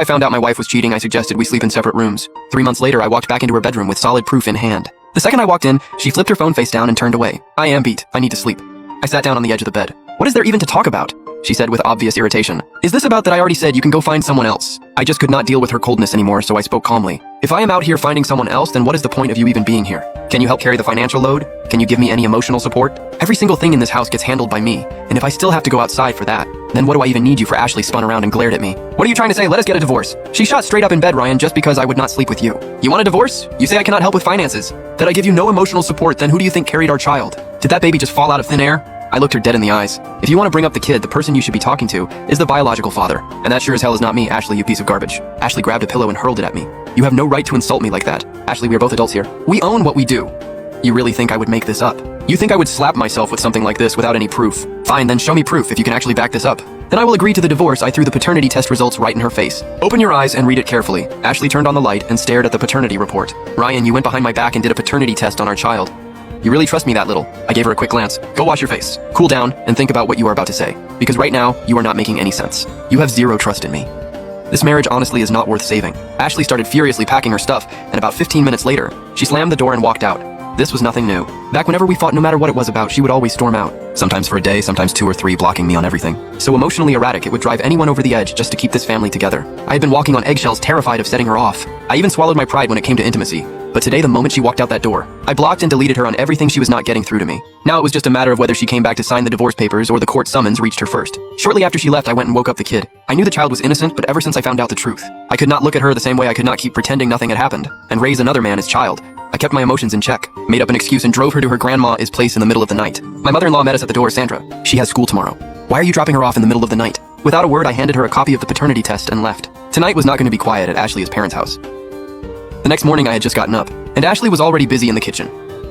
I found out my wife was cheating, I suggested we sleep in separate rooms. 3 months later, I walked back into her bedroom with solid proof in hand. The second I walked in, she flipped her phone face down and turned away. I am beat. I need to sleep. I sat down on the edge of the bed. What is there even to talk about? She said with obvious irritation. Is this about that I already said you can go find someone else? I just could not deal with her coldness anymore, so I spoke calmly. If I am out here finding someone else, then what is the point of you even being here? Can you help carry the financial load? Can you give me any emotional support? Every single thing in this house gets handled by me, and if I still have to go outside for that, then what do I even need you for? Ashley spun around and glared at me. What are you trying to say? Let us get a divorce. She shot straight up in bed, Ryan, just because I would not sleep with you. You want a divorce? You say I cannot help with finances, that I give you no emotional support, then who do you think carried our child? Did that baby just fall out of thin air? I looked her dead in the eyes. If you want to bring up the kid, the person you should be talking to is the biological father. And that sure as hell is not me, Ashley, you piece of garbage. Ashley grabbed a pillow and hurled it at me. You have no right to insult me like that. Ashley, we are both adults here. We own what we do. You really think I would make this up? You think I would slap myself with something like this without any proof? Fine, then show me proof if you can actually back this up. Then I will agree to the divorce. I threw the paternity test results right in her face. Open your eyes and read it carefully. Ashley turned on the light and stared at the paternity report. Ryan, you went behind my back and did a paternity test on our child. You really trust me that little? I gave her a quick glance. Go wash your face. Cool down and think about what you are about to say. Because right now, you are not making any sense. You have zero trust in me. This marriage honestly is not worth saving. Ashley started furiously packing her stuff, and about 15 minutes later, she slammed the door and walked out. This was nothing new. Back whenever we fought, no matter what it was about, she would always storm out. Sometimes for a day, sometimes 2 or 3, blocking me on everything. So emotionally erratic, it would drive anyone over the edge just to keep this family together. I had been walking on eggshells, terrified of setting her off. I even swallowed my pride when it came to intimacy. But today, the moment she walked out that door, I blocked and deleted her on everything she was not getting through to me. Now it was just a matter of whether she came back to sign the divorce papers or the court summons reached her first. Shortly after she left, I went and woke up the kid. I knew the child was innocent, but ever since I found out the truth, I could not look at her the same way I could not keep pretending nothing had happened and raise another man as child. I kept my emotions in check, made up an excuse and drove her to her grandma's place in the middle of the night. My mother-in-law met us at the door. Sandra, she has school tomorrow. Why are you dropping her off in the middle of the night? Without a word, I handed her a copy of the paternity test and left. Tonight was not going to be quiet at Ashley's parents' house. The next morning I had just gotten up, and Ashley was already busy in the kitchen.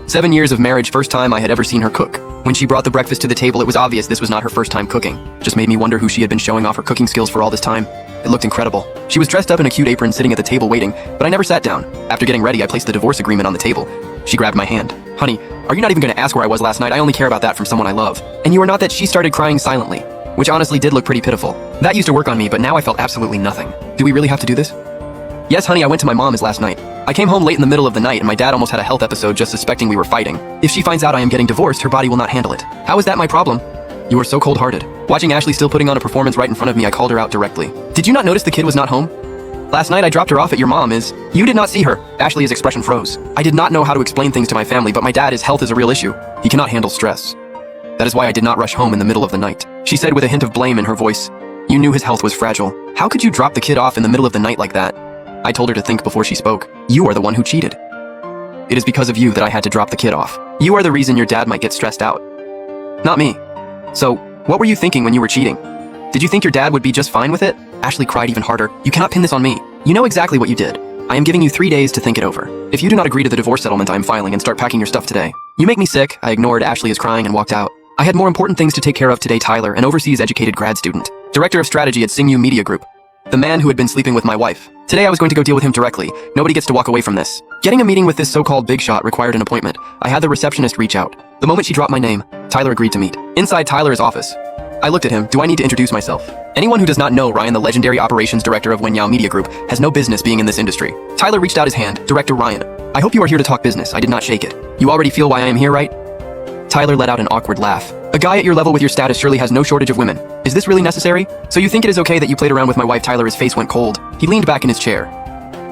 7 years of marriage, first time I had ever seen her cook. When she brought the breakfast to the table, it was obvious this was not her first time cooking. Just made me wonder who she had been showing off her cooking skills for all this time. It looked incredible. She was dressed up in a cute apron sitting at the table waiting, but I never sat down. After getting ready, I placed the divorce agreement on the table. She grabbed my hand. Honey, are you not even going to ask where I was last night? I only care about that from someone I love. And you are not that. She started crying silently, which honestly did look pretty pitiful. That used to work on me, but now I felt absolutely nothing. Do we really have to do this? Yes, honey, I went to my mom's last night. I came home late in the middle of the night and my dad almost had a health episode just suspecting we were fighting. If she finds out I am getting divorced, her body will not handle it. How is that my problem? You are so cold-hearted. Watching Ashley still putting on a performance right in front of me, I called her out directly. Did you not notice the kid was not home? Last night I dropped her off at your mom is... You did not see her. Ashley's expression froze. I did not know how to explain things to my family, but my dad's health is a real issue. He cannot handle stress. That is why I did not rush home in the middle of the night. She said with a hint of blame in her voice. You knew his health was fragile. How could you drop the kid off in the middle of the night like that? I told her to think before she spoke. You are the one who cheated. It is because of you that I had to drop the kid off. You are the reason your dad might get stressed out. Not me. So, what were you thinking when you were cheating? Did you think your dad would be just fine with it? Ashley cried even harder. You cannot pin this on me. You know exactly what you did. I am giving you 3 days to think it over. If you do not agree to the divorce settlement, I am filing and start packing your stuff today. You make me sick. I ignored Ashley as crying and walked out. I had more important things to take care of today. Tyler, an overseas educated grad student, director of strategy at Singyu Media Group. The man who had been sleeping with my wife. Today I was going to go deal with him directly. Nobody gets to walk away from this. Getting a meeting with this so-called big shot required an appointment. I had the receptionist reach out. The moment she dropped my name, Tyler agreed to meet. Inside Tyler's office, I looked at him. Do I need to introduce myself? Anyone who does not know Ryan, the legendary operations director of Singyu Media Group, has no business being in this industry. Tyler reached out his hand. Director Ryan, I hope you are here to talk business. I did not shake it. You already feel why I am here, right? Tyler let out an awkward laugh. A guy at your level with your status surely has no shortage of women. Is this really necessary? So you think it is okay that you played around with my wife? Tyler's face went cold. He leaned back in his chair.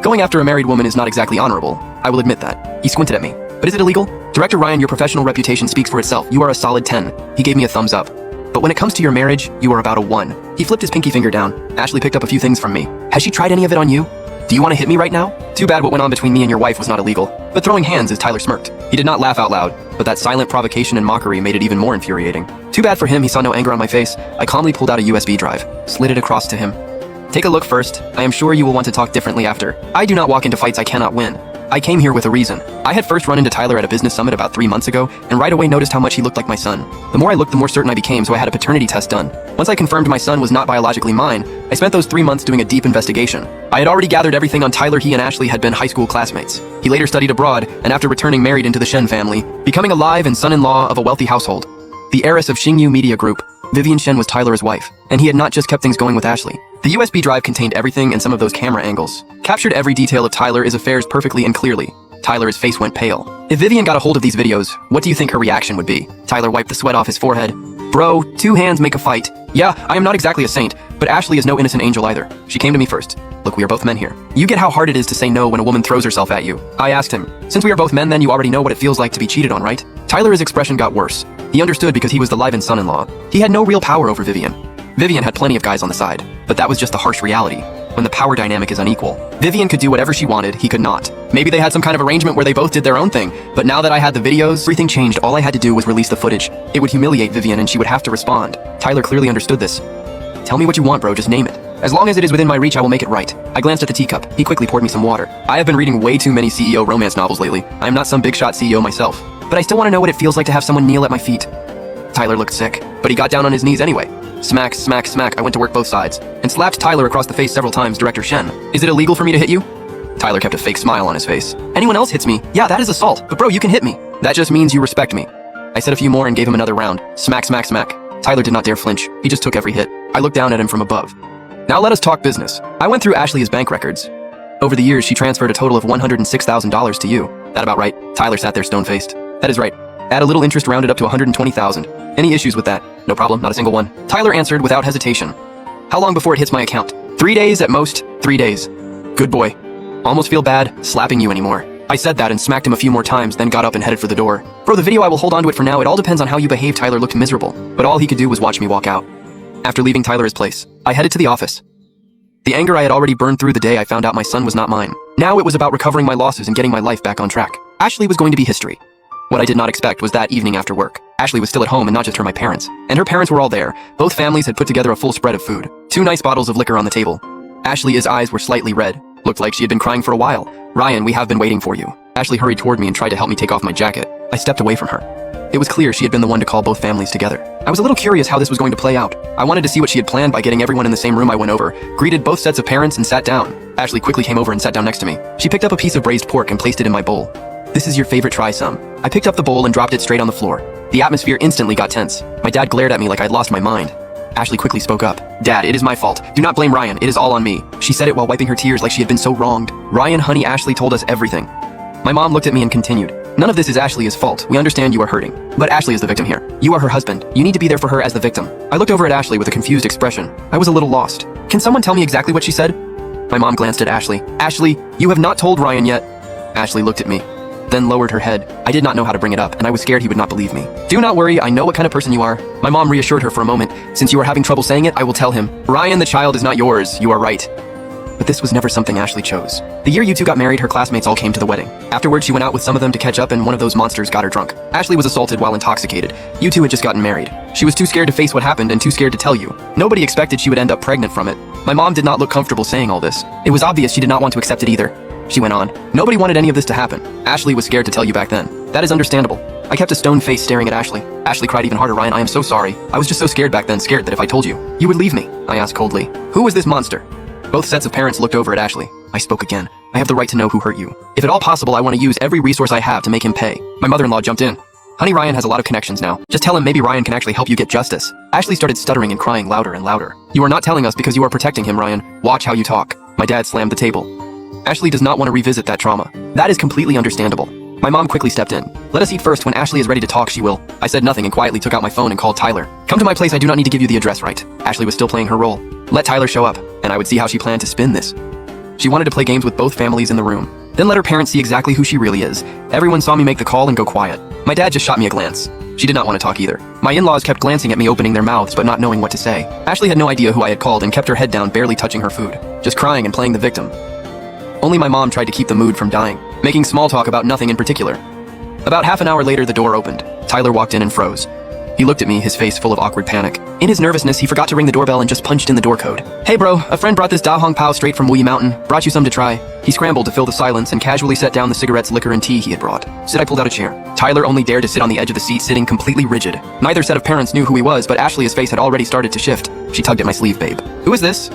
Going after a married woman is not exactly honorable. I will admit that. He squinted at me. But is it illegal? Director Ryan, your professional reputation speaks for itself. You are a solid 10. He gave me a thumbs up. But when it comes to your marriage, you are about a 1. He flipped his pinky finger down. Ashley picked up a few things from me. Has she tried any of it on you? Do you want to hit me right now? Too bad what went on between me and your wife was not illegal. But throwing hands as Tyler smirked. He did not laugh out loud, but that silent provocation and mockery made it even more infuriating. Too bad for him, he saw no anger on my face. I calmly pulled out a USB drive, slid it across to him. Take a look first. I am sure you will want to talk differently after. I do not walk into fights I cannot win. I came here with a reason. I had first run into Tyler at a business summit about 3 months ago, and right away noticed how much he looked like my son. The more I looked, the more certain I became, so I had a paternity test done. Once I confirmed my son was not biologically mine, I spent those 3 months doing a deep investigation. I had already gathered everything on Tyler. He and Ashley had been high school classmates. He later studied abroad, and after returning married into the Shen family, becoming alive and son-in-law of a wealthy household. The heiress of Singyu Media Group, Vivian Shen was Tyler's wife, and he had not just kept things going with Ashley. The USB drive contained everything and some of those camera angles. Captured every detail of Tyler's affairs perfectly and clearly. Tyler's face went pale. If Vivian got a hold of these videos, what do you think her reaction would be? Tyler wiped the sweat off his forehead. Bro, 2 hands make a fight. Yeah, I am not exactly a saint, but Ashley is no innocent angel either. She came to me first. Look, we are both men here. You get how hard it is to say no when a woman throws herself at you. I asked him, since we are both men, then you already know what it feels like to be cheated on, right? Tyler's expression got worse. He understood because he was the live-in son-in-law. He had no real power over Vivian. Vivian had plenty of guys on the side, but that was just the harsh reality. When the power dynamic is unequal. Vivian could do whatever she wanted, he could not. Maybe they had some kind of arrangement where they both did their own thing, but now that I had the videos, everything changed. All I had to do was release the footage. It would humiliate Vivian and she would have to respond. Tyler clearly understood this. Tell me what you want, bro, just name it. As long as it is within my reach, I will make it right. I glanced at the teacup. He quickly poured me some water. I have been reading way too many CEO romance novels lately. I am not some big shot CEO myself, but I still want to know what it feels like to have someone kneel at my feet. Tyler looked sick, but he got down on his knees anyway. Smack, smack, smack, I went to work both sides, and slapped Tyler across the face several times. Director Shen, is it illegal for me to hit you? Tyler kept a fake smile on his face. Anyone else hits me, yeah, that is assault, but bro, you can hit me. That just means you respect me. I said a few more and gave him another round. Smack, smack, smack. Tyler did not dare flinch, he just took every hit. I looked down at him from above. Now let us talk business. I went through Ashley's bank records. Over the years, she transferred a total of $106,000 to you. That about right? Tyler sat there stone-faced. That is right. Add a little interest rounded up to $120,000. Any issues with that? No problem, not a single one. Tyler answered without hesitation. How long before it hits my account? 3 days at most, 3 days. Good boy. Almost feel bad slapping you anymore. I said that and smacked him a few more times, then got up and headed for the door. Bro, the video, I will hold on to it for now. It all depends on how you behave. Tyler looked miserable, but all he could do was watch me walk out. After leaving Tyler's place, I headed to the office. The anger I had already burned through the day I found out my son was not mine. Now it was about recovering my losses and getting my life back on track. Ashley was going to be history. What I did not expect was that evening after work, Ashley was still at home and not just her, my parents. And her parents were all there. Both families had put together a full spread of food. 2 nice bottles of liquor on the table. Ashley's eyes were slightly red. Looked like she had been crying for a while. Ryan, we have been waiting for you. Ashley hurried toward me and tried to help me take off my jacket. I stepped away from her. It was clear she had been the one to call both families together. I was a little curious how this was going to play out. I wanted to see what she had planned by getting everyone in the same room. I went over, greeted both sets of parents, and sat down. Ashley quickly came over and sat down next to me. She picked up a piece of braised pork and placed it in my bowl. This is your favorite, try some. I picked up the bowl and dropped it straight on the floor. The atmosphere instantly got tense. My dad glared at me like I'd lost my mind. Ashley quickly spoke up. Dad, it is my fault. Do not blame Ryan. It is all on me. She said it while wiping her tears like she had been so wronged. Ryan, honey, Ashley told us everything. My mom looked at me and continued. None of this is Ashley's fault. We understand you are hurting. But Ashley is the victim here. You are her husband. You need to be there for her as the victim. I looked over at Ashley with a confused expression. I was a little lost. Can someone tell me exactly what she said? My mom glanced at Ashley. Ashley, you have not told Ryan yet. Ashley looked at me, then lowered her head. I did not know how to bring it up, and I was scared he would not believe me. Do not worry, I know what kind of person you are. My mom reassured her for a moment. Since you are having trouble saying it, I will tell him. Ryan, the child is not yours. You are right. But this was never something Ashley chose. The year you two got married, her classmates all came to the wedding. Afterwards, she went out with some of them to catch up, and one of those monsters got her drunk. Ashley was assaulted while intoxicated. You two had just gotten married. She was too scared to face what happened and too scared to tell you. Nobody expected she would end up pregnant from it. My mom did not look comfortable saying all this. It was obvious she did not want to accept it either. She went on. Nobody wanted any of this to happen. Ashley was scared to tell you back then. That is understandable. I kept a stone face staring at Ashley. Ashley cried even harder. Ryan, I am so sorry. I was just so scared back then, scared that if I told you, you would leave me. I asked coldly. Who was this monster? Both sets of parents looked over at Ashley. I spoke again. I have the right to know who hurt you. If at all possible, I want to use every resource I have to make him pay. My mother-in-law jumped in. Honey, Ryan has a lot of connections now. Just tell him maybe Ryan can actually help you get justice. Ashley started stuttering and crying louder and louder. You are not telling us because you are protecting him, Ryan. Watch how you talk. My dad slammed the table. Ashley does not want to revisit that trauma. That is completely understandable. My mom quickly stepped in. Let us eat first. When Ashley is ready to talk, she will. I said nothing and quietly took out my phone and called Tyler. Come to my place. I do not need to give you the address, right? Ashley was still playing her role. Let Tyler show up, and I would see how she planned to spin this. She wanted to play games with both families in the room. Then let her parents see exactly who she really is. Everyone saw me make the call and go quiet. My dad just shot me a glance. She did not want to talk either. My in-laws kept glancing at me, opening their mouths but not knowing what to say. Ashley had no idea who I had called and kept her head down, barely touching her food. Just crying and playing the victim. Only my mom tried to keep the mood from dying, making small talk about nothing in particular. About half an hour later, the door opened. Tyler walked in and froze. He looked at me, his face full of awkward panic. In his nervousness, he forgot to ring the doorbell and just punched in the door code. Hey bro, a friend brought this Da Hong Pao straight from Wuyi Mountain. Brought you some to try. He scrambled to fill the silence and casually set down the cigarettes, liquor, and tea he had brought. I pulled out a chair. Tyler only dared to sit on the edge of the seat, sitting completely rigid. Neither set of parents knew who he was, but Ashley's face had already started to shift. She tugged at my sleeve. Babe, who is this?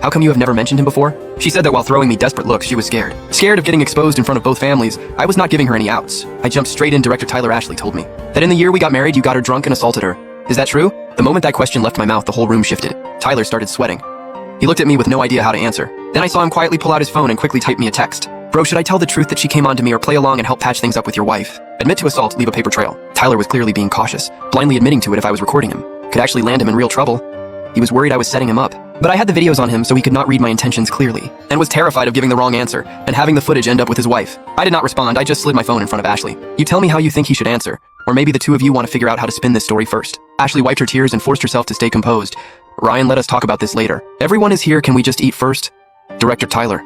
How come you have never mentioned him before? She said that while throwing me desperate looks, she was scared. Scared of getting exposed in front of both families. I was not giving her any outs. I jumped straight in. Director Tyler. Ashley told me that in the year we got married, you got her drunk and assaulted her. Is that true? The moment that question left my mouth, the whole room shifted. Tyler started sweating. He looked at me with no idea how to answer. Then I saw him quietly pull out his phone and quickly type me a text. Bro, should I tell the truth that she came on to me or play along and help patch things up with your wife? Admit to assault, leave a paper trail. Tyler was clearly being cautious, blindly admitting to it if I was recording him. Could actually land him in real trouble. He was worried I was setting him up. But I had the videos on him so he could not read my intentions clearly, and was terrified of giving the wrong answer and having the footage end up with his wife. I did not respond, I just slid my phone in front of Ashley. You tell me how you think he should answer, or maybe the two of you want to figure out how to spin this story first. Ashley wiped her tears and forced herself to stay composed. Ryan, let us talk about this later. Everyone is here, can we just eat first? Director Tyler,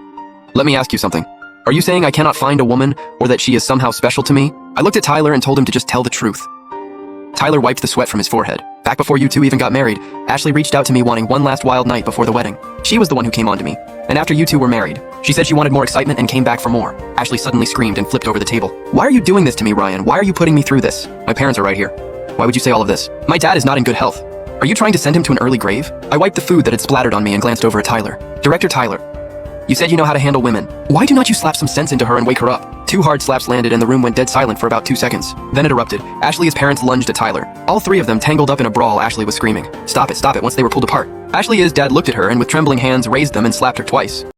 let me ask you something. Are you saying I cannot find a woman, or that she is somehow special to me? I looked at Tyler and told him to just tell the truth. Tyler wiped the sweat from his forehead. Back before you two even got married, Ashley reached out to me wanting one last wild night before the wedding. She was the one who came on to me. And after you two were married, she said she wanted more excitement and came back for more. Ashley suddenly screamed and flipped over the table. Why are you doing this to me, Ryan? Why are you putting me through this? My parents are right here. Why would you say all of this? My dad is not in good health. Are you trying to send him to an early grave? I wiped the food that had splattered on me and glanced over at Tyler. Director Tyler, you said you know how to handle women. Why do not you slap some sense into her and wake her up? 2 hard slaps landed and the room went dead silent for about 2 seconds. Then it erupted. Ashley's parents lunged at Tyler. All 3 of them tangled up in a brawl. Ashley was screaming. Stop it, once they were pulled apart. Ashley's dad looked at her and with trembling hands raised them and slapped her twice.